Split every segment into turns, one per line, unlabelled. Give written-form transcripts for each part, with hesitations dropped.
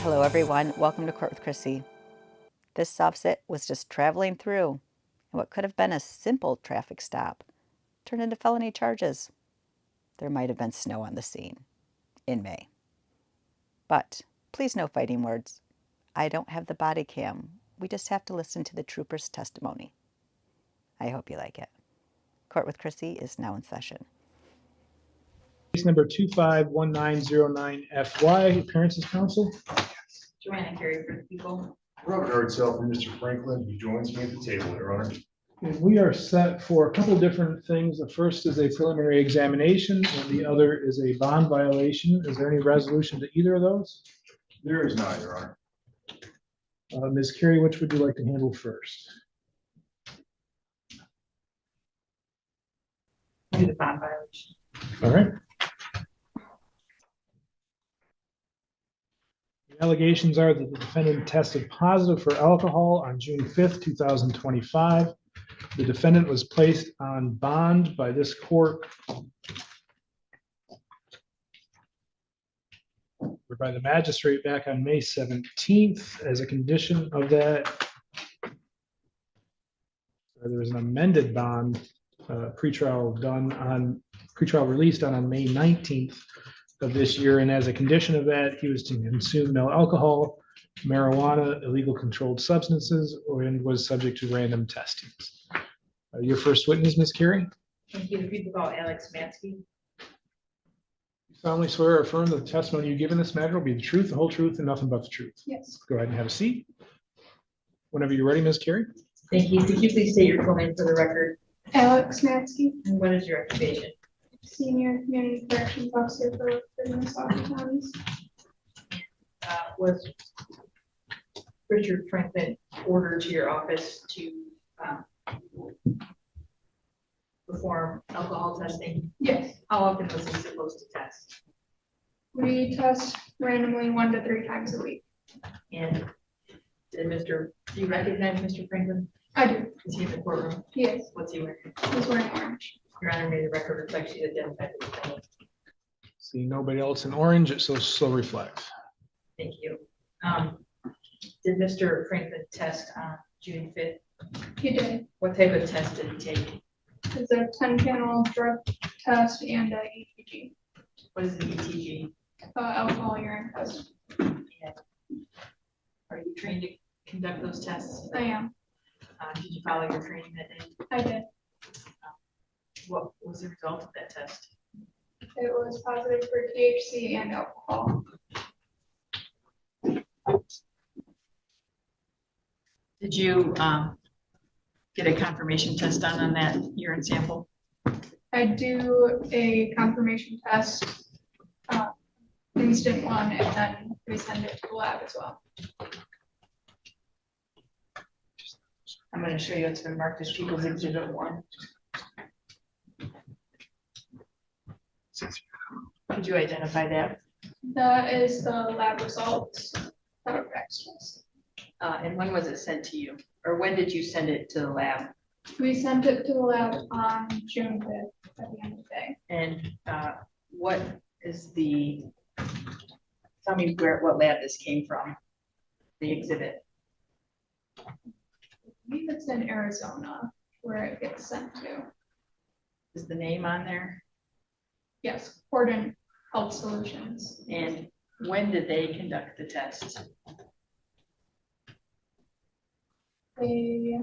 Hello everyone, welcome to Court with Krissy. This SovCit was just traveling through, and what could have been a simple traffic stop turned into felony charges. There might have been snow on the scene in May. But please no fighting words. I don't have the body cam. We just have to listen to the trooper's testimony. I hope you like it. Court with Krissy is now in session.
Case number 251909FY, Appearances Counsel.
Joanna Carey for the people.
Road yard itself and Mr. Franklin, who joins me at the table, Your Honor.
And we are set for a couple different things. The first is a preliminary examination, and the other is a bond violation. Is there any resolution to either of those?
There is not, Your Honor.
Ms. Carey, which would you like to handle first?
Do the bond violation.
All right. The allegations are that the defendant tested positive for alcohol on June 5th, 2025. The defendant was placed on bond by this court or by the magistrate back on May 17th. As a condition of that, there was an amended bond pretrial release done on May 19th of this year, and as a condition of that, he was to consume no alcohol, marijuana, illegal controlled substances, and was subject to random testings. Your first witness, Ms. Carey.
Thank you. The people call Alex Mansky.
You solemnly swear or affirm that the testimony you give in this matter will be the truth, the whole truth, and nothing but the truth.
Yes.
Go ahead and have a seat. Whenever you're ready, Ms. Carey.
Thank you. Could you please state your full name for the record?
Alex Matsky,
And what is your occupation?
Senior Community Corrections Officer for Minnesota counties.
Was Richard Franklin ordered to your office to perform alcohol testing?
Yes,
How often was he supposed to test?
we test randomly 1 to 3 times a week.
And do you recognize Mr. Franklin?
I do.
Is he in the courtroom?
Yes,
What's he wearing?
he's wearing orange.
Your Honor, may the record reflect you identified the defendant.
See nobody else in orange, so reflect.
Thank you. Did Mr. Franklin test on June 5th?
He did.
What type of test did he take?
It's a 10-panel drug test and a ETG,
What is the ETG?
alcohol urine test.
And are you trained to conduct those tests?
I am.
Did you follow your training that day?
I did.
What was the result of that test?
It was positive for THC and alcohol.
Did you get a confirmation test done on that urine sample?
I do a confirmation test, instant one, and then we send it to the lab as well.
I'm going to show you what's been marked as People's Exhibit 1. Could you identify that?
That is the lab results of a Rex test.
And when was it sent to you? Or when did you send it to the lab?
We sent it to the lab on June 5th at the end of the day.
And what is tell me what lab this came from, the exhibit.
I believe it's in Arizona where it gets sent to.
Is the name on there?
Yes, Cordon Health Solutions.
And when did they conduct the test?
They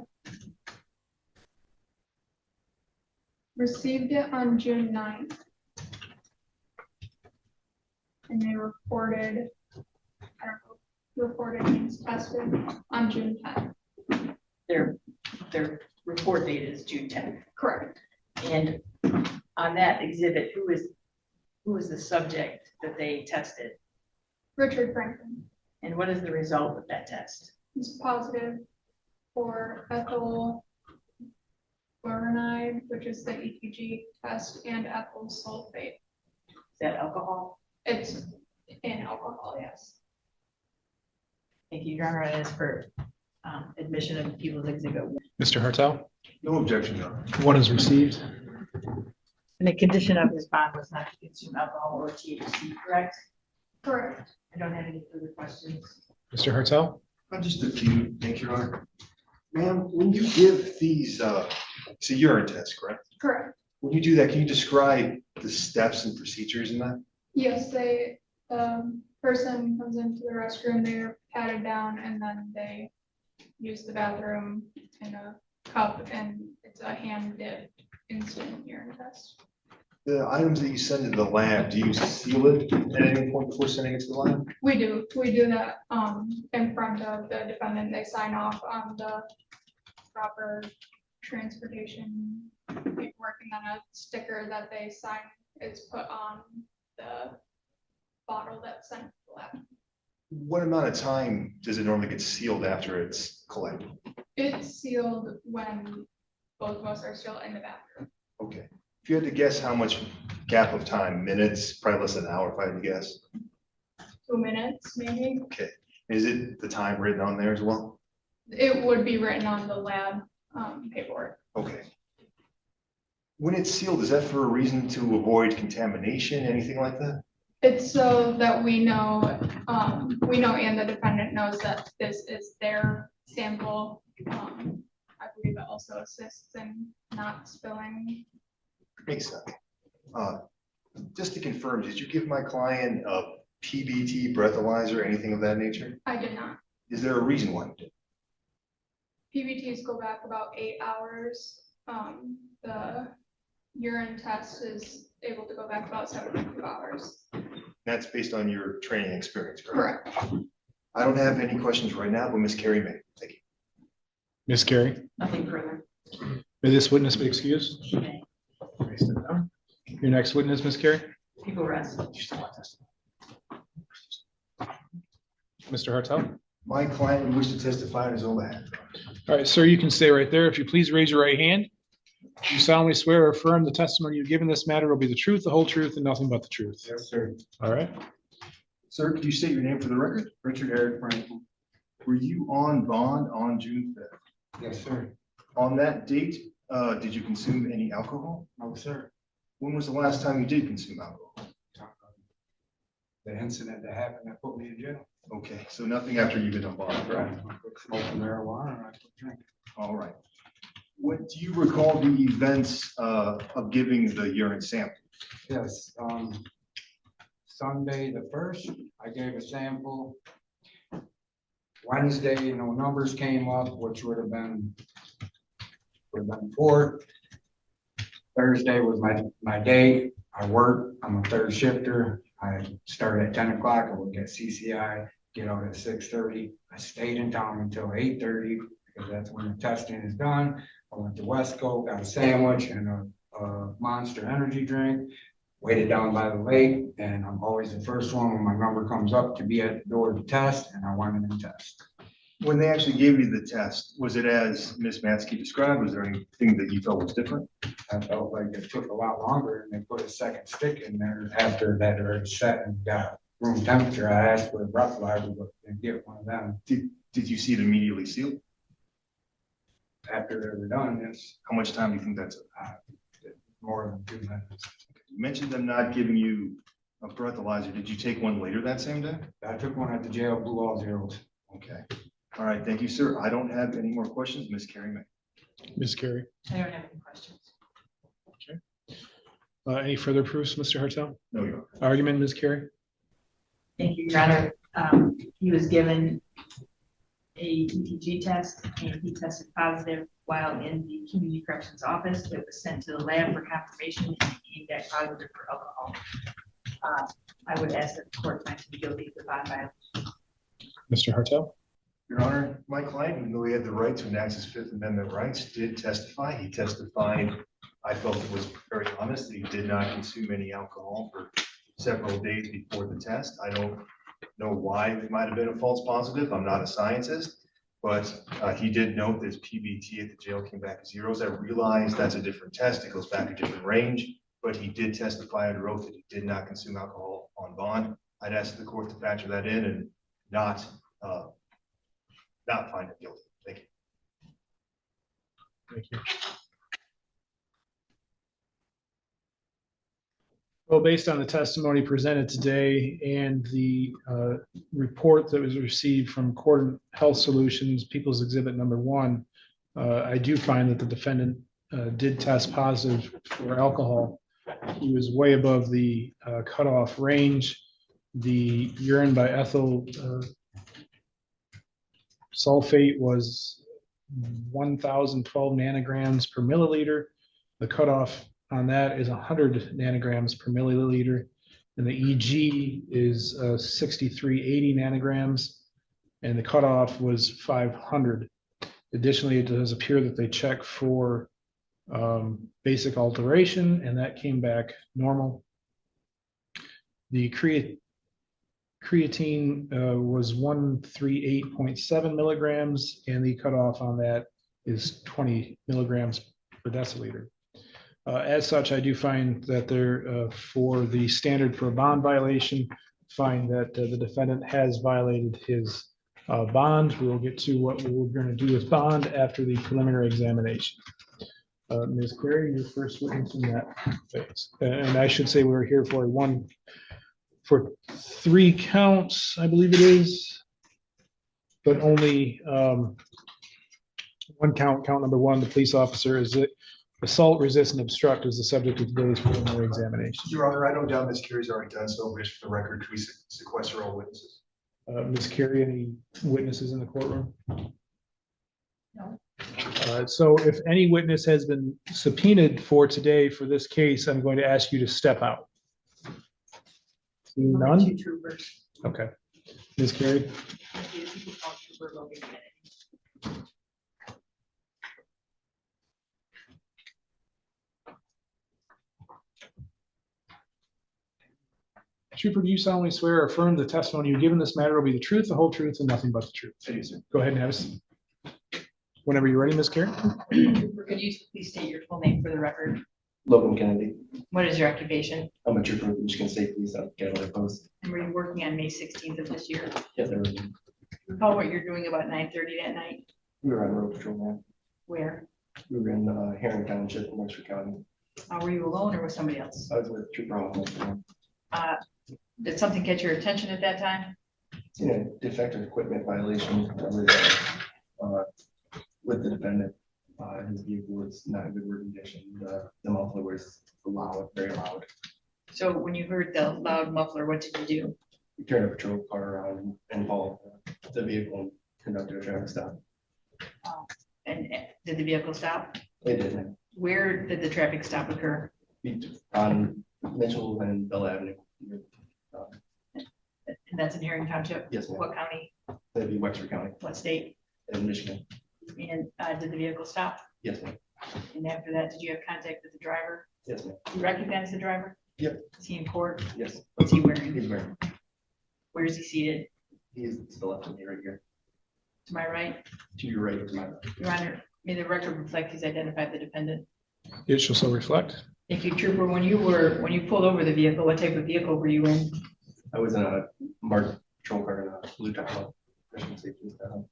received it on June 9th. And they reported, I don't know, reported means tested on June 10th.
Their report date is June 10th.
Correct.
And on that exhibit, who was the subject that they tested?
Richard Franklin
And what is the result of that test?
is positive for ethyl fluoride, which is the ETG test, and ethyl sulfate.
Is that alcohol?
It's in alcohol, yes.
Thank you, Your Honor. That is for admission of People's Exhibit 1.
Mr. Hartel.
No objection, Your Honor.
One is received.
And the condition of his bond was not to consume alcohol or THC, correct?
Correct.
I don't have any further questions.
Mr. Hartel?
Just a few, thank you, Your Honor. Ma'am, when you give these, it's a urine test, correct?
Correct.
When you do that, can you describe the steps and procedures in that?
Yes, person comes into the restroom, they're patted down, and then they use the bathroom in a cup, and it's a hand dipped instant urine test.
The items that you send to the lab, do you seal it at any point before sending it to the lab?
We do that in front of the defendant. They sign off on the proper transportation paperwork, and then a sticker that they sign is put on the bottle that's sent to the lab.
What amount of time does it normally get sealed after it's collected?
It's sealed when both of us are still in the bathroom.
Okay. If you had to guess how much gap of time, minutes, probably less than an hour if I had to guess.
2 minutes, maybe.
Okay. Is it the time written on there as well?
It would be written on the lab paperwork.
Okay. When it's sealed, is that for a reason to avoid contamination, anything like that?
It's so that we know and the defendant knows that this is their sample. I believe it also assists in not spilling.
Makes sense. Just to confirm, did you give my client a PBT breathalyzer, anything of that nature?
I did not.
Is there a reason why you did?
PBTs go back about 8 hours. The urine test is able to go back about 72 hours.
That's based on your training experience, correct?
Correct.
I don't have any questions right now, but Ms. Carey may. Thank you.
Ms. Carey?
Nothing further.
May this witness be excused?
Okay.
May step down. Your next witness, Ms. Carey?
People rest.
Mr. Hartel?
My client would wish to testify on his own behalf.
All right, sir, you can stay right there. If you please raise your right hand. Do you solemnly swear or affirm the testimony you give in this matter will be the truth, the whole truth, and nothing but the truth?
Yes, sir.
All right.
Sir, could you state your name for the record? Richard Eric Franklin. Were you on bond on June 5th?
Yes, sir.
On that date, did you consume any alcohol?
No, sir.
When was the last time you did consume alcohol?
The incident that happened that put me in jail.
Okay, so nothing after you've been on bond,
Right.
right?
I quit smoking marijuana and I quit drinking.
All right. What do you recall the events of giving the urine sample?
Yes, Sunday the 1st, I gave a sample. Wednesday, no numbers came up, which would have been 4th. Thursday was my day. I work, I'm a third shifter. I start at 10 o'clock, I work at CCI, get out at 6:30. I stayed in town until 8:30 because that's when the testing is done. I went to Westco, got a sandwich and a Monster energy drink, waited down by the lake, and I'm always the first one when my number comes up to be at the door to test, and I went in and test.
When they actually gave you the test, was it as Ms. Matsky described? Was there anything that you felt was different?
I felt like it took a lot longer and they put a second stick in there after that already set and got room temperature. I asked for a breathalyzer, but didn't get one of them.
Did you see it immediately sealed?
After they were done, it's
How much time do you think that's?
more than 2 minutes.
You mentioned them not giving you a breathalyzer. Did you take one later that same day?
I took one at the jail, blew all zeros.
Okay. All right, thank you, sir. I don't have any more questions. Ms. Carey may.
Ms. Carey?
I don't have any questions.
Any further proofs, Mr. Hartel?
No, Your Honor.
Argument, Ms. Carey?
Thank you, Your Honor. He was given a ETG test and he tested positive while in the community corrections office. It was sent to the lab for confirmation and he came back positive for alcohol. I would ask that the court find him guilty of the bond violation.
Mr. Hartel?
Your Honor, my client, even though he had the right to enact his Fifth Amendment rights, did testify. He testified, I felt it was very honest, that he did not consume any alcohol for several days before the test. I don't know why it might have been a false positive. I'm not a scientist, but he did note that his PBT at the jail came back as zeros. I realize that's a different test. It goes back a different range, but he did testify under oath that he did not consume alcohol on bond. I'd ask the court to factor that in and not find him guilty. Thank you.
Thank you. Well, based on the testimony presented today and the report that was received from Court Health Solutions, People's Exhibit Number 1, I do find that the defendant did test positive for alcohol. He was way above the cutoff range. The urine by ethyl sulfate was 1,012 nanograms per milliliter. The cutoff on that is 100 nanograms per milliliter. And the EG is 6380 nanograms. And the cutoff was 500. Additionally, it does appear that they check for basic alteration, and that came back normal. The creatine was 138.7 milligrams, and the cutoff on that is 20 milligrams per deciliter. As such, I do find that there, for the standard for a bond violation, find that the defendant has violated his bond. We will get to what we're going to do with bond after the preliminary examination. Ms. Query, your first witness in that phase. And I should say we're here for for 3 counts, I believe it is, but only 1 count, count number 1, the police officer, is it assault, resist, and obstruct is the subject of today's preliminary examination.
Your Honor, I don't doubt Ms. Carey's already done so. Wish for the record, can we sequester all witnesses?
Ms. Carey, any witnesses in the courtroom?
No.
So if any witness has been subpoenaed for today for this case, I'm going to ask you to step out. Seeing
Two
none?
troopers.
Okay. Ms. Carey?
Trooper Logan Kennedy.
Trooper, do you solemnly swear or affirm the testimony you give in this matter will be the truth, the whole truth, and nothing but the truth?
I do, sir.
Go ahead and have a seat. Whenever you're ready, Ms. Carey.
Trooper, could you please state your full name for the record?
Logan Kennedy.
What is your occupation?
I'm a trooper with Michigan State Police out of Cavalier Post.
And were you working on May 16th of this year?
Yes, I was.
Recall what you're doing about 9:30 that night?
We were on road patrol, man.
Where?
We were in Herring Township in Webster County.
Were you alone or with somebody else?
I was with Trooper Hoffmeister.
Did something catch your attention at that time?
Seen a defective equipment violation with the defendant. His vehicle was not in good working condition. The muffler was loud, very loud.
So when you heard the loud muffler, what did you do?
We turned a patrol car around and followed the vehicle and conducted a traffic stop.
And did the vehicle stop?
It didn't.
Where did the traffic stop occur?
On Mitchell and Bell Avenue.
And that's in Herring Township?
Yes, ma'am.
What county?
That'd be Webster County
What state?
in Michigan.
And did the vehicle stop?
Yes, ma'am.
And after that, did you have contact with the driver?
Yes, ma'am.
You recognize the driver?
Yep.
Is he in court?
Yes.
What's he wearing?
He's wearing.
Where is he seated?
He is to the left of me right here.
To my right?
To your right is my left.
Your Honor, may the record reflect he's identified the defendant.
It shall so reflect.
Thank you, Trooper. When you pulled over the vehicle, what type of vehicle were you in?
I was in a marked patrol car in a blue Tahoe. Michigan State Police Tahoe.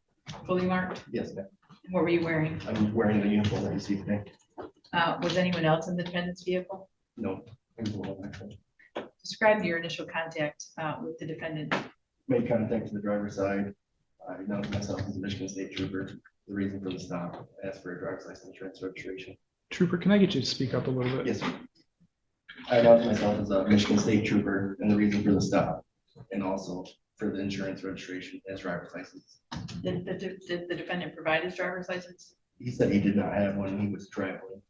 Fully marked?
Yes, ma'am.
And what were you wearing?
I'm wearing the uniform that you see today.
Was anyone else in the defendant's vehicle?
No. I was alone, actually.
Describe your initial contact with the defendant.
Made contact to the driver's side. I announced myself as a Michigan State Trooper. The reason for the stop, asked for a driver's license insurance registration.
Trooper, can I get you to speak up a little bit?
Yes, sir. I announced myself as a Michigan State Trooper and the reason for the stop, and also for the insurance registration as driver's license.
Did the defendant provide his driver's license?
He said he did not have one. He was traveling.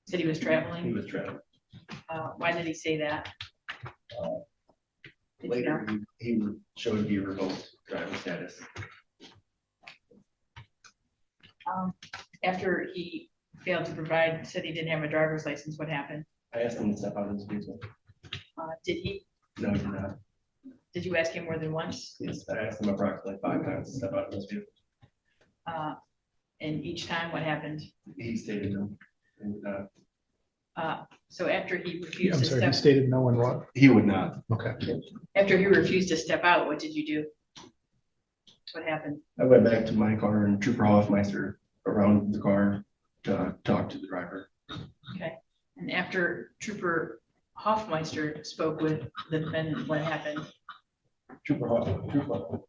Said he was
He
traveling?
was traveling.
Why did he say that? Did you know?
Later, he showed he revoked driver status.
After he failed to provide, said he didn't have a driver's license, what happened?
I asked him to step out of his vehicle.
Did he?
No, he did not.
Did you ask him more than once?
Yes, I asked him approximately 5 times to step out of his vehicle.
And each time, what happened?
He stated no. And,
So after he
I'm
refused to
sorry, he
step,
stated no one what?
he would not.
Okay.
after he refused to step out, what did you do? What happened?
I went back to my car and Trooper Hoffmeister around the car to talk to the driver.
Okay. And after Trooper Hoffmeister spoke with the defendant, what happened?
Trooper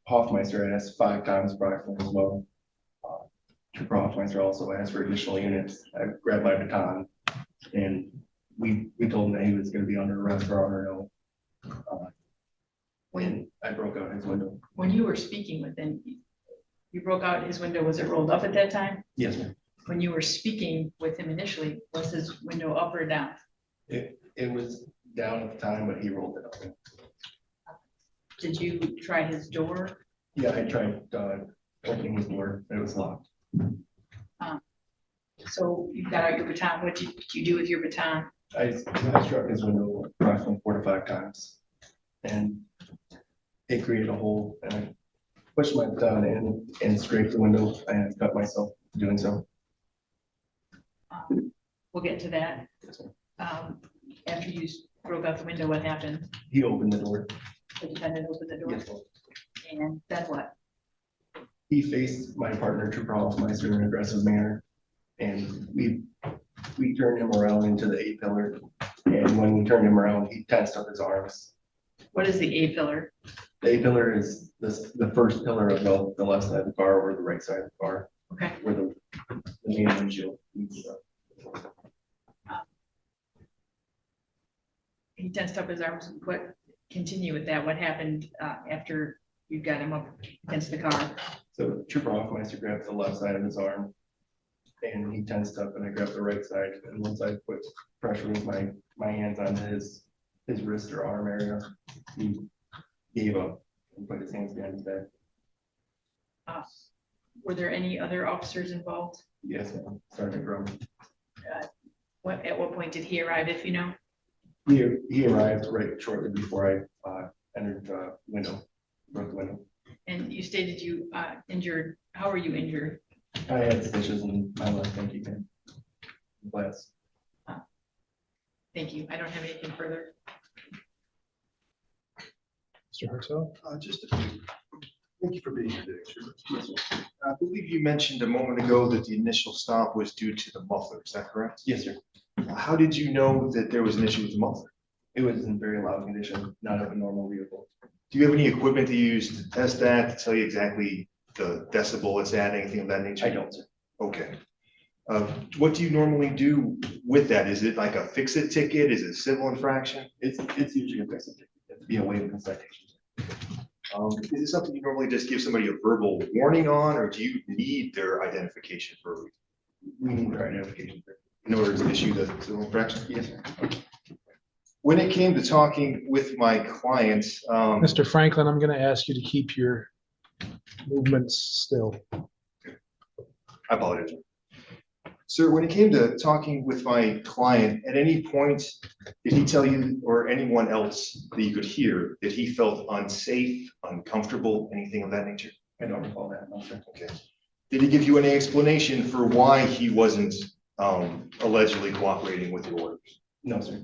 Hoffmeister asked 5 times approximately as well. Trooper Hoffmeister also asked for additional units. I grabbed my baton and we told him that he was gonna be under arrest for honor no. When I broke out his window.
When you were speaking with him, you broke out his window, was it rolled up at that time?
Yes, ma'am.
When you were speaking with him initially, was his window up or down?
It was down at the time, but he rolled it up.
Did you try his door?
Yeah, I tried opening his door, but it was locked.
So you got out your baton, what did you do with your baton?
I struck his window approximately 4 to 5 times. And it created a hole and I pushed my baton in and scraped the window and cut myself doing so.
We'll get to that. After you broke out the window, what happened?
He opened the door.
The defendant opened the door,
Yes, ma'am.
and then what?
He faced my partner, Trooper Hoffmeister, in an aggressive manner. And we turned him around into the A-pillar. And when we turned him around, he tensed up his arms.
What is the A-pillar?
The A-pillar is the first pillar of the left side of the car or the right side of the car,
Okay,
where the main windshield meets up.
he tensed up his arms, continue with that, what happened after you got him up against the car?
So Trooper Hoffmeister grabbed the left side of his arm and he tensed up and I grabbed the right side. And once I put pressure with my hands onto his wrist or arm area, he gave up and put his hands behind his back.
Were there any other officers involved?
Yes, ma'am. Sergeant Grum.
At what point did he arrive, if you know?
He arrived right shortly before I entered the window, broke the window.
And you stated you injured, how were you injured?
I had stitches in my left pinky hand. Glass.
Thank you, I don't have anything further.
Mr. Hartzell?
Just a few. Thank you for being here today. I believe you mentioned a moment ago that the initial stop was due to the muffler. Is that correct?
Yes, sir.
How did you know that there was an issue with the muffler?
It was in very loud condition, not of a normal vehicle.
Do you have any equipment to use to test that, to tell you exactly the decibel it's at, anything of that nature?
I don't, sir.
Okay. What do you normally do with that? Is it like a fix-it ticket? Is it a civil infraction?
It's usually a fix-it ticket. It'd be a waiver citation.
Is it something you normally just give somebody a verbal warning on, or do you need their identification for a reason?
We need our identification.
In order to issue the civil infraction?
Yes, sir.
When it came to talking with my clients,
Mr. Franklin, I'm going to ask you to keep your movements still.
I apologize. Sir, when it came to talking with my client, at any point, did he tell you or anyone else that you could hear that he felt unsafe, uncomfortable, anything of that nature?
I don't recall that, no, sir.
Okay. Did he give you any explanation for why he wasn't allegedly cooperating with your orders?
No, sir.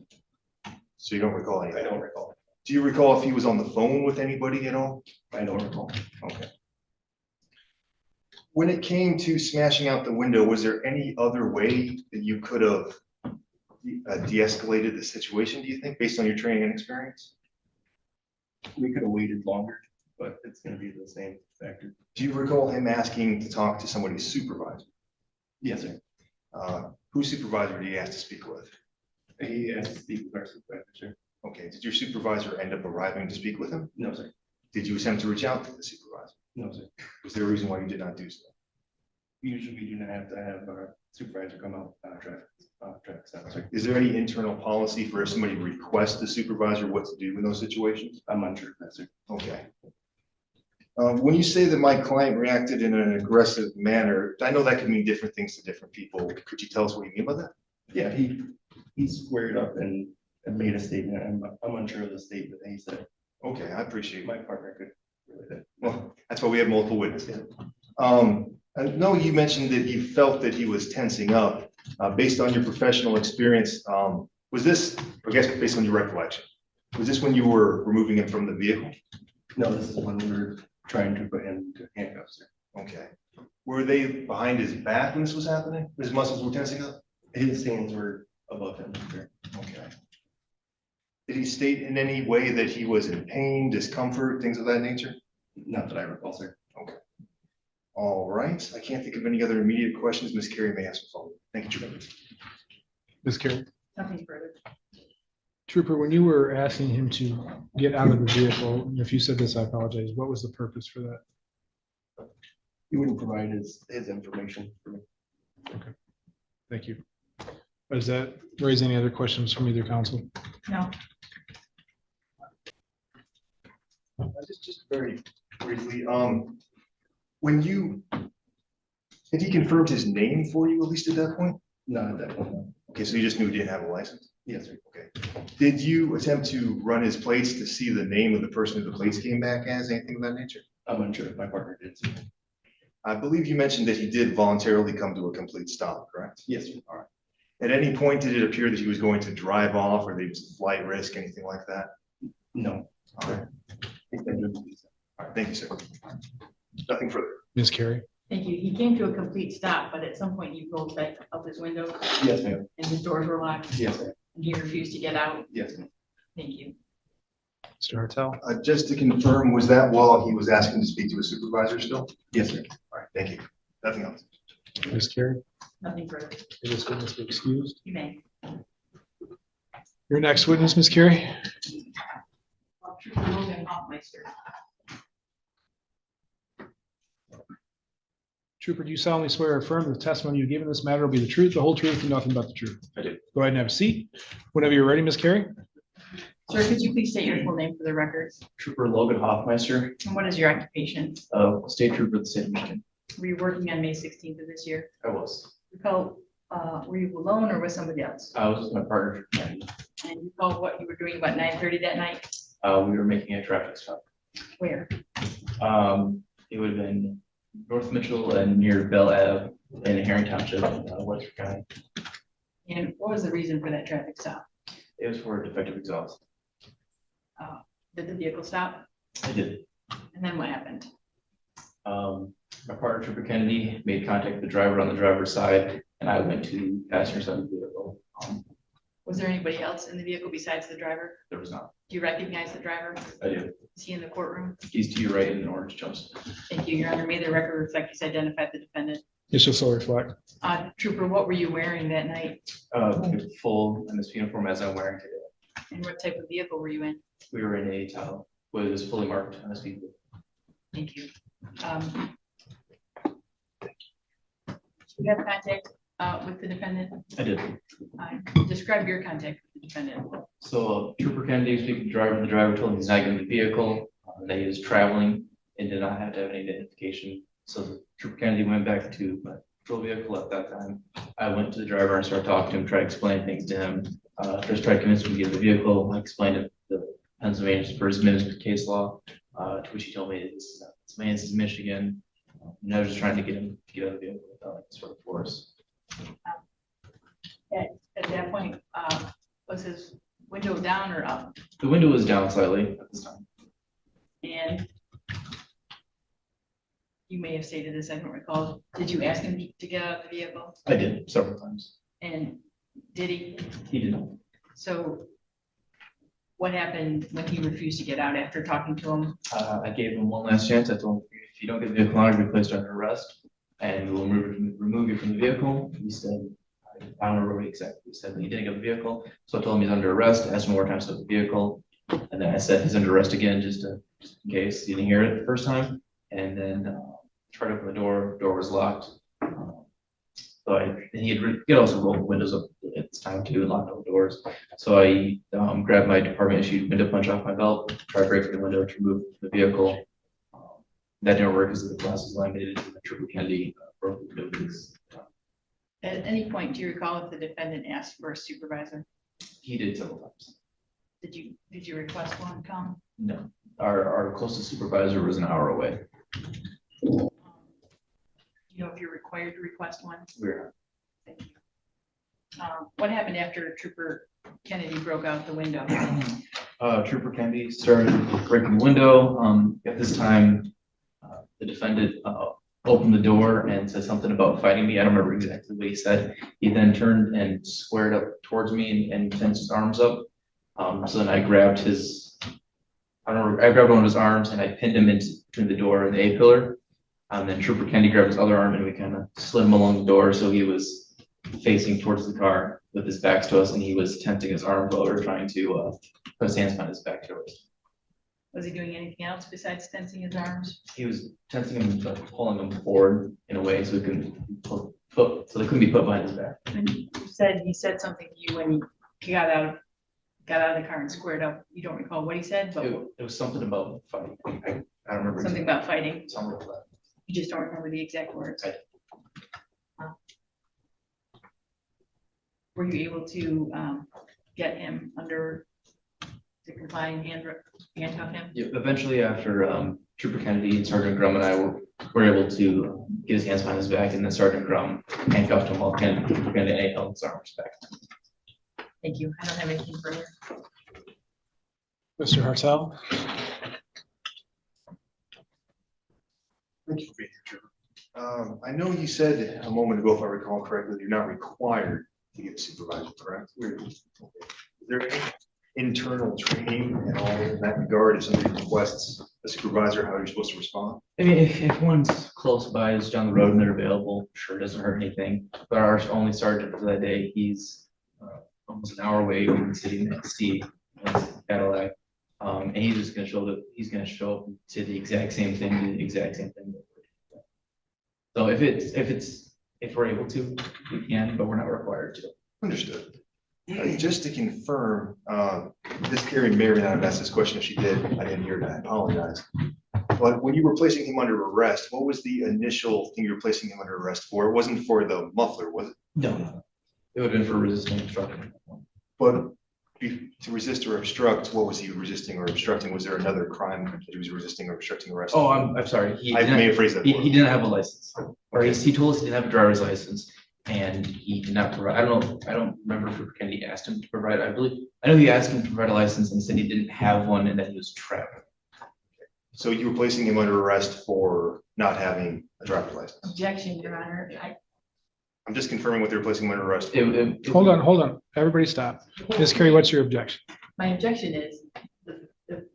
So you don't recall
I
anything?
don't recall.
Do you recall if he was on the phone with anybody at all?
I don't recall.
Okay. When it came to smashing out the window, was there any other way that you could have de-escalated the situation, do you think, based on your training and experience?
We could have waited longer, but it's gonna be the same factor.
Do you recall him asking to talk to somebody's supervisor?
Yes, sir.
Whose supervisor did he ask to speak with?
He asked to speak with our supervisor, sir.
Okay, did your supervisor end up arriving to speak with him?
No, sir.
Did you attempt to reach out to the supervisor?
No, sir.
Was there a reason why you did not do so?
Usually we do not have to have our supervisor come out, traffic stop, sir.
Is there any internal policy for if somebody requests the supervisor what to do in those situations?
I'm unsure of that, sir.
Okay. When you say that my client reacted in an aggressive manner, I know that could mean different things to different people. Could you tell us what you mean by that?
Yeah, he squared up and made a statement. I'm unsure of the statement that he said.
Okay, I appreciate
My partner could relate that.
Well, that's why we have multiple witnesses. I know you mentioned that you felt that he was tensing up. Based on your professional experience, was this, I guess, based on your recollection, was this when you were removing him from the vehicle?
No, this is when we were trying to put him into handcuffs, sir.
Okay. Were they behind his back when this was happening? His muscles were tensing up?
His hands were above him, sir.
Okay. he state in any way that he was in pain, discomfort, things of that nature?
Not that I recall, sir.
All right, I can't think of any other immediate questions. Ms. Carey may ask a follow. Thank you, Trooper.
Ms. Carey?
Nothing further.
Trooper, when you were asking him to get out of the vehicle, if you said this, I apologize, what was the purpose for that?
He wouldn't provide his information for me.
Thank you. Does that raise any other questions from either council?
No.
Just very briefly, when you, had he confirmed his name for you at least at that point?
Not at that point. No.
Okay, so you just knew he didn't have a license?
Yes, sir.
Okay. Did you attempt to run his plates to see the name of the person who the plates came back as, anything of that nature?
I'm unsure if my partner did. Sir.
I believe you mentioned that he did voluntarily come to a complete stop, correct?
Yes, sir.
All right. At any point, did it appear that he was going to drive off or there was flight risk, anything like that?
No.
All right. All right, thank you, sir. Nothing further.
Ms. Carey?
Thank you. He came to a complete stop, but at some point you rolled back up his window
Yes, ma'am.
and his doors were locked
Yes, ma'am.
and he refused to get out.
Yes, ma'am.
Thank you.
Mr. Hartel?
Just to confirm, was that while he was asking to speak to a supervisor still?
Yes, sir.
All right, thank you. Nothing else.
Ms. Carey?
Nothing further.
May this witness be excused?
You may.
Your next witness, Ms. Carey?
Trooper Logan Hoffmeister.
Trooper, do you solemnly swear or affirm that the testimony you give in this matter will be the truth, the whole truth, and nothing but the truth?
I do.
Go ahead and have a seat. Whenever you're ready, Ms. Carey.
Sir, could you please state your full name for the records?
Trooper Logan Hoffmeister,
And what is your occupation?
State Trooper of the State of Michigan.
Were you working on May 16th of this year?
I was.
Were you alone or with somebody else?
I was with my partner. And,
And you recall what you were doing about 9:30 that night?
we were making a traffic stop.
Where?
It would have been North Mitchell and near Bell Ave in Herring Township, Western County.
And what was the reason for that traffic stop?
It was for defective exhaust.
Did the vehicle stop?
I did.
And then what happened?
My partner Trooper Kennedy made contact with the driver on the driver's side, and I went to the passenger side of the vehicle.
Was there anybody else in the vehicle besides the driver?
There was not.
Do you recognize the driver?
I do.
Is he in the courtroom?
He's to your right in an orange jumpsuit.
Thank you, Your Honor. May the record reflect he's identified the defendant.
It shall so reflect.
Trooper, what were you wearing that night?
Full MS uniform as I'm wearing today.
And what type of vehicle were you in?
We were in a Tahoe, was fully marked MS vehicle.
Thank you. You have contact with the defendant?
I did.
Describe your contact with the defendant.
So Trooper Kennedy was speaking to the driver. The driver told him he's not getting the vehicle, that he was traveling and did not have to have any identification. So Trooper Kennedy went back to my patrol vehicle at that time. I went to the driver and started talking to him, tried to explain things to him. First tried to convince him to get the vehicle. I explained it, the Pennsylvania First Amendment case law, to which he told me this man's in Michigan. And I was just trying to get him to get out of the vehicle without any sort of force.
At that point, was his window down or up?
The window was down slightly at this time.
And you may have stated this, I don't recall. Did you ask him to get out of the vehicle?
I did several times.
And did he?
He did.
So what happened when he refused to get out after talking to him?
I gave him one last chance. I told him, if you don't get the vehicle on, you'll be placed under arrest and we'll remove you from the vehicle. He said, I don't remember what he exactly he said, but he didn't get the vehicle. So I told him he's under arrest, asked him more times to the vehicle. And then I said he's under arrest again, just in case he didn't hear it the first time. And then tried to open the door was locked. He'd also rolled the windows up at this time too and locked all the doors. So I grabbed my department issued window punch off my belt, tried breaking the window to remove the vehicle. That didn't work because the glass was laminated. Trooper Kennedy broke the window.
At any point, do you recall if the defendant asked for a supervisor?
He did several times.
Did you request one come?
No, our closest supervisor was an hour away.
You know if you're required to request one?
We're
Thank you. What happened after Trooper Kennedy broke out the window?
Trooper Kennedy started breaking the window. At this time, the defendant opened the door and said something about fighting me. I don't remember exactly what he said. He then turned and squared up towards me and tensed his arms up. So then I grabbed I grabbed one of his arms and I pinned him into between the door and the A-pillar. Then Trooper Kennedy grabbed his other arm and we kind of slid him along the door, so he was facing towards the car with his back to us, and he was tensing his arms while we were trying to put his hands behind his back to us.
Was he doing anything else besides tensing his arms?
He was tensing him, like pulling him forward in a way so he couldn't so they couldn't be put behind his back.
And he said something to you when he got out of the car and squared up. You don't recall what he said, but
It was something about fighting. I don't remember.
something about fighting.
Something like that.
You just don't remember the exact words. Were you able to get him under to comply and handcuff him?
Yeah, eventually, after Trooper Kennedy and Sergeant Grum and I were able to get his hands behind his back, and then Sergeant Grum handcuffed him while Trooper Kennedy held his arms back.
Thank you. I don't have anything further.
Mr. Hartel?
Thank you for being here, Trevor. I know you said a moment ago, if I recall correctly, you're not required to get a supervisor, correct? Is there any internal training at all in that regard? If somebody requests a supervisor, how you're supposed to respond?
I mean, if one's close by, is down the road and they're available, sure, it doesn't hurt anything. But our only sergeant for that day, he's almost an hour away from sitting at sea in his Cadillac. And he's just gonna he's gonna show up and say the exact same thing, do the exact same thing. So if we're able to, we can, but we're not required to.
Understood. Just to confirm, this Carrie may or may not have asked this question. If she did, I didn't hear it. I apologize. But when you were placing him under arrest, what was the initial thing you were placing him under arrest for? It wasn't for the muffler, was it?
No. It would have been for resisting obstruction.
But to resist or obstruct, what was he resisting or obstructing? Was there another crime that he was resisting or obstructing arrest?
Oh, I'm sorry.
I may have phrased that.
He didn't have a license, or he told us he didn't have a driver's license, and he did not provide. I don't remember if Trooper Kennedy asked him to provide. I know he asked him to provide a license and said he didn't have one and that he was trapped.
So you were placing him under arrest for not having a driver's license?
Objection, Your Honor.
I'm just confirming what they're placing him under arrest for.
Hold on. Everybody stop. Ms. Carey, what's your objection?
My objection is the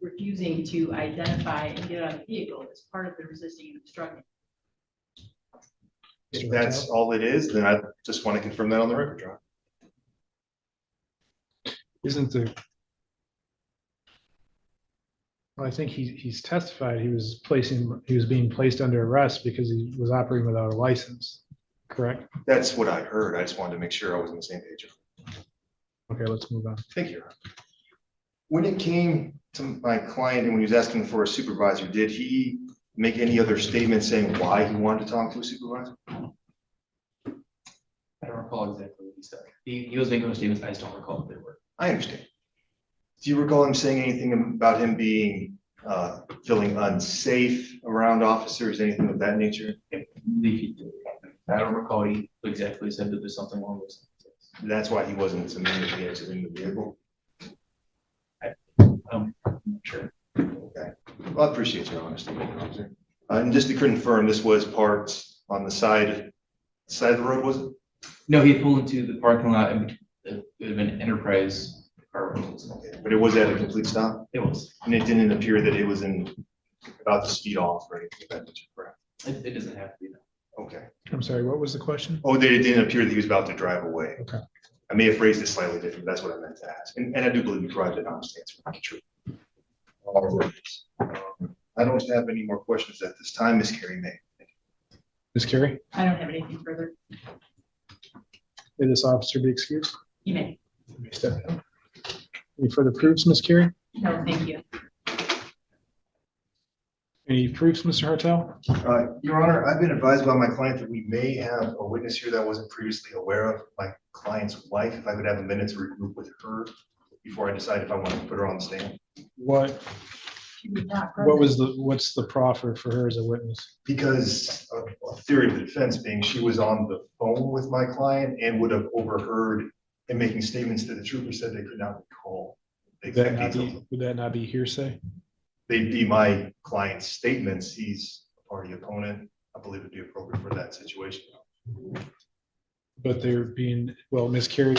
refusing to identify and get out of the vehicle as part of the resisting and obstructing.
If that's all it is, then I just want to confirm that on the record, John.
Well, I think he's testified he was being placed under arrest because he was operating without a license, correct?
That's what I heard. I just wanted to make sure I was on the same page.
Okay, let's move on.
Thank you. When it came to my client and when he was asking for a supervisor, did he make any other statements saying why he wanted to talk to a supervisor?
I don't recall exactly what he said. He was making those statements. I just don't recall what they were.
I understand. Do you recall him saying anything about him being feeling unsafe around officers, anything of that nature?
I believe he did. I don't recall he exactly said that there's something wrong with it.
That's why he wasn't immediately exiting the vehicle.
I'm not sure.
Okay. Well, I appreciate your honesty, officer. And just to confirm, this was parked on the side of the road, was it?
No, he pulled into the parking lot and it would have been Enterprise car rentals.
Okay. But it was at a complete stop?
It was.
And it didn't appear that it was about to speed off or anything of that nature, correct?
It doesn't have to be that.
Okay.
I'm sorry, what was the question?
Oh, that it didn't appear that he was about to drive away.
Okay.
I may have phrased it slightly different. That's what I meant to ask. And I do believe you provided an honest answer. True. All right. I don't have any more questions at this time. Ms. Carey may.
Ms. Carey,
I don't have anything further.
may this officer be excused?
You may.
You may step down. Any further proofs, Ms. Carey?
No, thank you.
Any proofs, Mr. Hartel?
Your Honor, I've been advised by my client that we may have a witness here that I wasn't previously aware of, my client's wife. If I could have a minute to regroup with her before I decide if I want to put her on the stand.
What's the proffer for her as a witness?
Because of a theory of the defense being she was on the phone with my client and would have overheard him making statements that the trooper said they could not recall.
Would that not be hearsay?
They'd be my client's statements. He's a party opponent. I believe it'd be appropriate for that situation.
But they're being, well, Ms. Carey,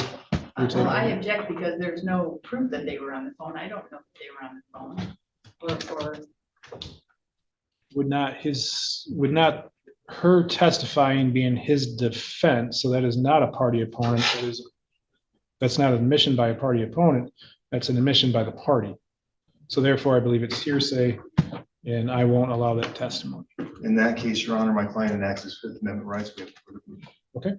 Well, I object because there's no proof that they were on the phone. I don't know if they were on the phone. Or
Would not her testifying be in his defense, so that is not a party opponent, that's not an admission by a party opponent, that's an admission by the party. So therefore, I believe it's hearsay, and I won't allow that testimony.
In that case, Your Honor, my client enacts his Fifth Amendment rights. We have to prove it.
Okay.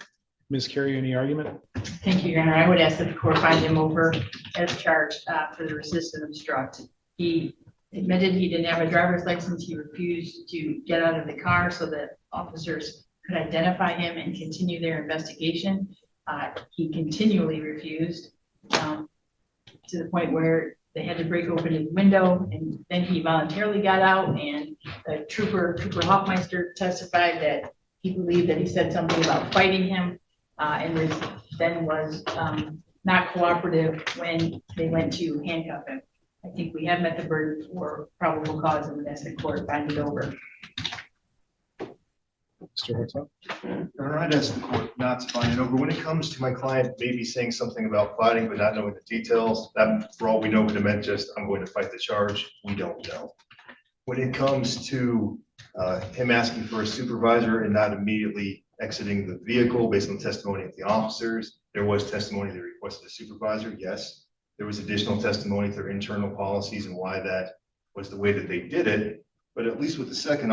Ms. Carey, any argument?
Thank you, Your Honor. I would ask that the court find him over as charged for the resist and obstruct. He admitted he didn't have a driver's license. He refused to get out of the car so that officers could identify him and continue their investigation. He continually refused to the point where they had to break open his window, and then he voluntarily got out, and the Trooper Hoffmeister testified that he believed that he said something about fighting him, and was not cooperative when they went to handcuff him. I think we have met the burden for probable cause, and that's the court find it over.
Mr. Hartzell?
Your Honor, I'd ask the court not to find it over. When it comes to my client maybe saying something about fighting but not knowing the details, that for all we know would have meant just, I'm going to fight the charge. We don't know. When it comes to him asking for a supervisor and not immediately exiting the vehicle based on testimony of the officers, there was testimony they requested a supervisor. Yes, there was additional testimony to their internal policies and why that was the way that they did it. But at least with the second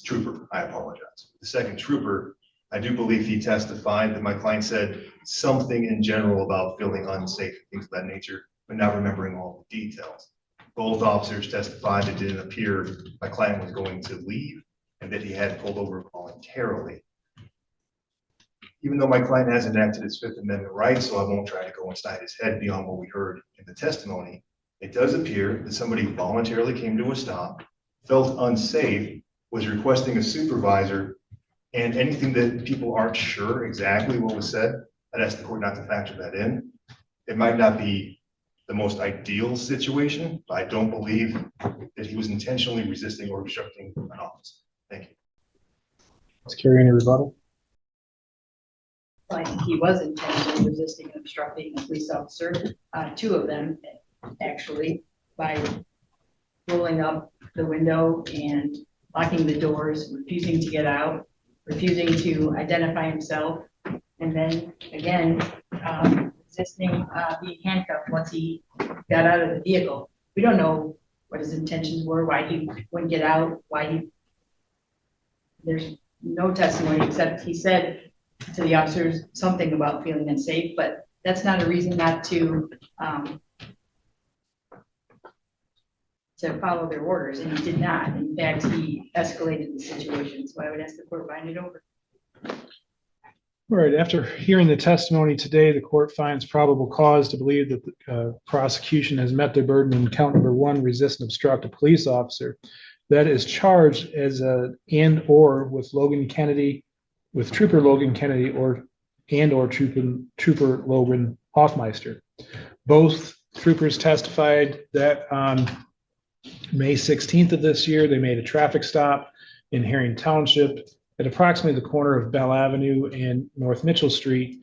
trooper, I apologize. The second trooper, I do believe he testified that my client said something in general about feeling unsafe, things of that nature, but not remembering all the details. Both officers testified it didn't appear my client was going to leave and that he had pulled over voluntarily. Even though my client has enacted his Fifth Amendment rights, so I won't try to go inside his head beyond what we heard in the testimony, it does appear that somebody voluntarily came to a stop, felt unsafe, was requesting a supervisor, and anything that people aren't sure exactly what was said, I'd ask the court not to factor that in. It might not be the most ideal situation, but I don't believe that he was intentionally resisting or obstructing an officer. Thank you.
Ms. Carey, any rebuttal?
I think he was intentionally resisting and obstructing a police officer, two of them actually, by rolling up the window and locking the doors, refusing to get out, refusing to identify himself, and then again, resisting being handcuffed once he got out of the vehicle. We don't know what his intentions were, why he wouldn't get out, there's no testimony except he said to the officers something about feeling unsafe, but that's not a reason not to follow their orders, and he did not. In fact, he escalated the situation, so I would ask the court to find it over.
All right, after hearing the testimony today, the court finds probable cause to believe that the prosecution has met their burden in count number 1, resist and obstruct a police officer that is charged as a and/or with Logan Kennedy, with Trooper Logan Kennedy or Trooper Logan Hoffmeister. Both troopers testified that on May 16th of this year, they made a traffic stop in Herring Township at approximately the corner of Bell Avenue and North Mitchell Street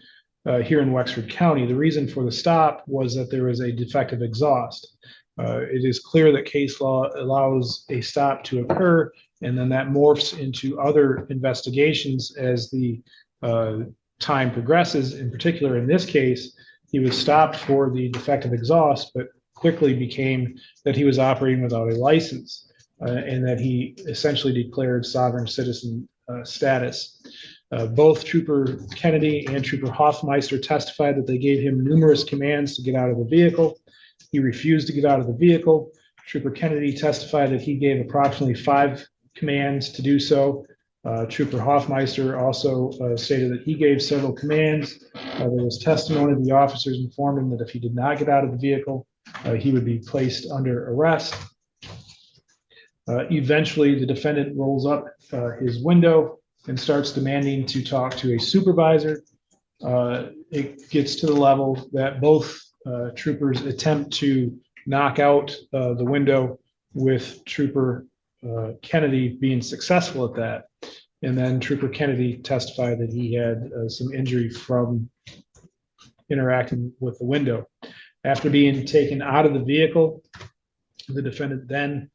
here in Wexford County. The reason for the stop was that there was a defective exhaust. It is clear that case law allows a stop to occur, and then that morphs into other investigations as the time progresses. In particular, in this case, he was stopped for the defective exhaust, but quickly became that he was operating without a license and that he essentially declared sovereign citizen status. Both Trooper Kennedy and Trooper Hoffmeister testified that they gave him numerous commands to get out of the vehicle. He refused to get out of the vehicle. Trooper Kennedy testified that he gave approximately 5 commands to do so. Trooper Hoffmeister also stated that he gave several commands. There was testimony of the officers informed him that if he did not get out of the vehicle, he would be placed under arrest. Eventually, the defendant rolls up his window and starts demanding to talk to a supervisor. It gets to the level that both troopers attempt to knock out the window, with Trooper Kennedy being successful at that. And then Trooper Kennedy testified that he had some injury from interacting with the window. After being taken out of the vehicle, the defendant then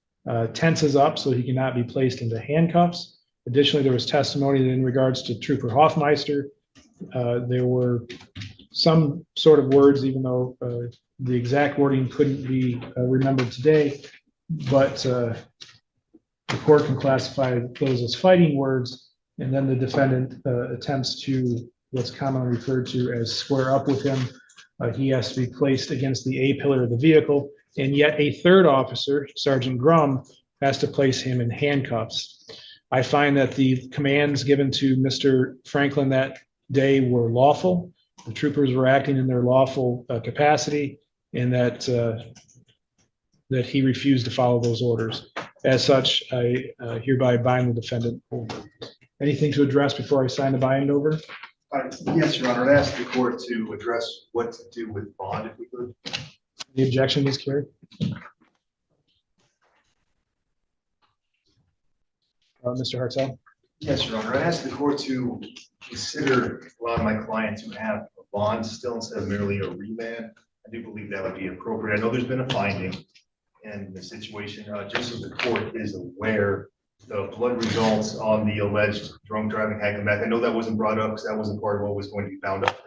tenses up so he cannot be placed into handcuffs. Additionally, there was testimony that in regards to Trooper Hoffmeister, there were some sort of words, even though the exact wording couldn't be remembered today, but the court can classify those as fighting words, and then the defendant attempts to what's commonly referred to as square up with him. He has to be placed against the A pillar of the vehicle, and yet a third officer, Sergeant Grum, has to place him in handcuffs. I find that the commands given to Mr. Franklin that day were lawful. The troopers were acting in their lawful capacity, and that he refused to follow those orders. As such, I hereby bind the defendant over. Anything to address before I sign the bind over?
Yes, Your Honor. I'd ask the court to address what to do with bond if we could.
The objection is carried. Mr. Hartzell?
Yes, Your Honor. I'd ask the court to consider allowing my client to have a bond still instead of merely a remand. I do believe that would be appropriate. I know there's been a finding in the situation. Just so the court is aware, the blood results on the alleged drunk driving had come back. I know that wasn't brought up because that wasn't part of what was going to be found up.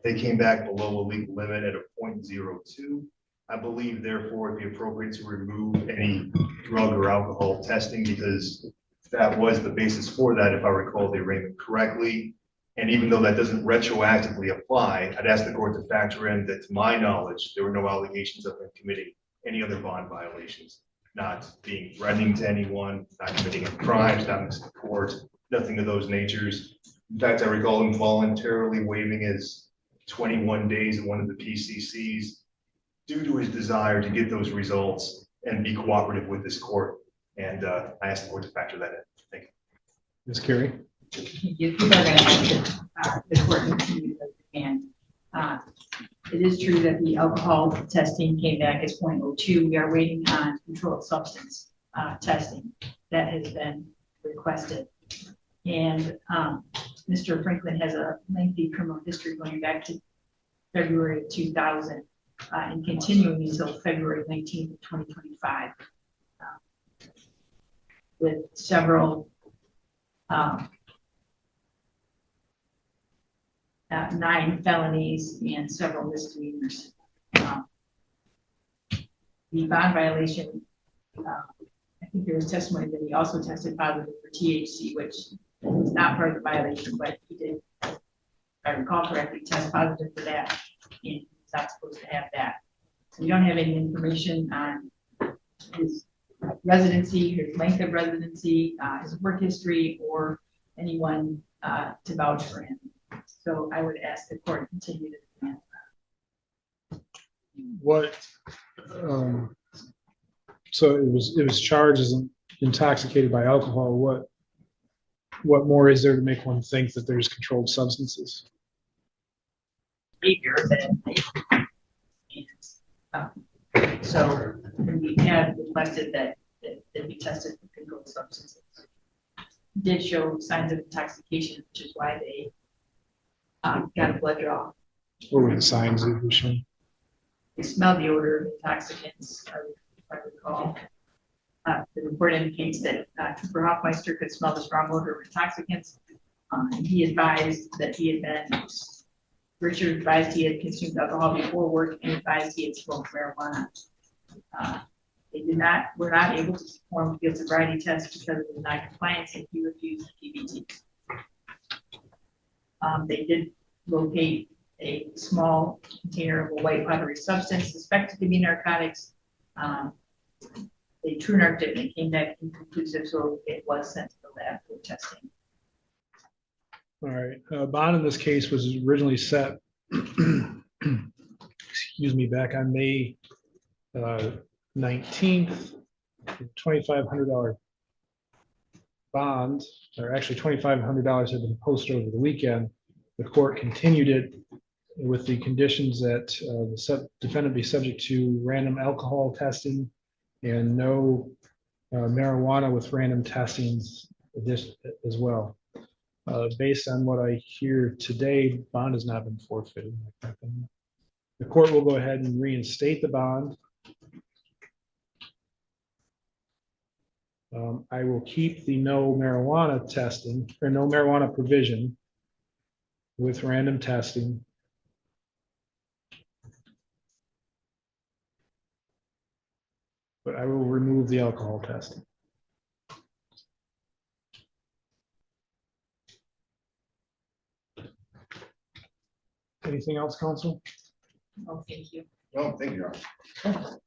They came back below a legal limit at a 0.02. I believe, therefore, it'd be appropriate to remove any drug or alcohol testing because that was the basis for that, if I recall the arraignment correctly. And even though that doesn't retroactively apply, I'd ask the court to factor in that, to my knowledge, there were no allegations of him committing any other bond violations, not being threatening to anyone, not committing any crimes, not missing court, nothing of those natures. In fact, I recall him voluntarily waiving his 21 days in one of the PCCs due to his desire to get those results and be cooperative with this court. And I asked the court to factor that in. Thank you.
Ms. Carey?
You are going to have the court continue the demand. It is true that the alcohol testing came back as 0.02. We are waiting on controlled substance testing that has been requested. And Mr. Franklin has a lengthy criminal history going back to February of 2000 and continuing until February 19th of 2025 with several 9 felonies and several misdemeanors. The bond violation, I think there was testimony that he also tested positive for THC, which was not part of the violation, but he did, if I recall correctly, test positive for that, and he's not supposed to have that. So we don't have any information on his residency, his length of residency, his work history, or anyone to vouch for him. So I would ask the court to continue to demand that.
What? So it was charged as intoxicated by alcohol. What more is there to make one think that there's controlled substances?
Behavior so we have requested that be tested for controlled substances. Did show signs of intoxication, which is why they got a blood draw.
What were the signs of the show?
They smelled the odor of intoxicants, if I recall. The report indicates that Trooper Hoffmeister could smell the strong odor of intoxicants. And he advised that Richard advised he had consumed alcohol before work and advised he had smoked marijuana. They were not able to perform field sobriety tests because of the non-compliance, and he refused PBT. They did locate a small container of a white powdery substance suspected to be narcotics. They true narked it and it came back inconclusive, so it was sent to the lab for testing.
All right. Bond in this case was originally set, excuse me, back on May 19th, $2,500 bond, or actually $2,500 had been posted over the weekend. The court continued it with the conditions that the defendant be subject to random alcohol testing and no marijuana with random testings as well. Based on what I hear today, bond has not been forfeited. The court will go ahead and reinstate the bond. I will keep the no marijuana testing or no marijuana provision with random testing. But I will remove the alcohol testing. Anything else, counsel?
Oh, thank you.
No, thank you, Your Honor.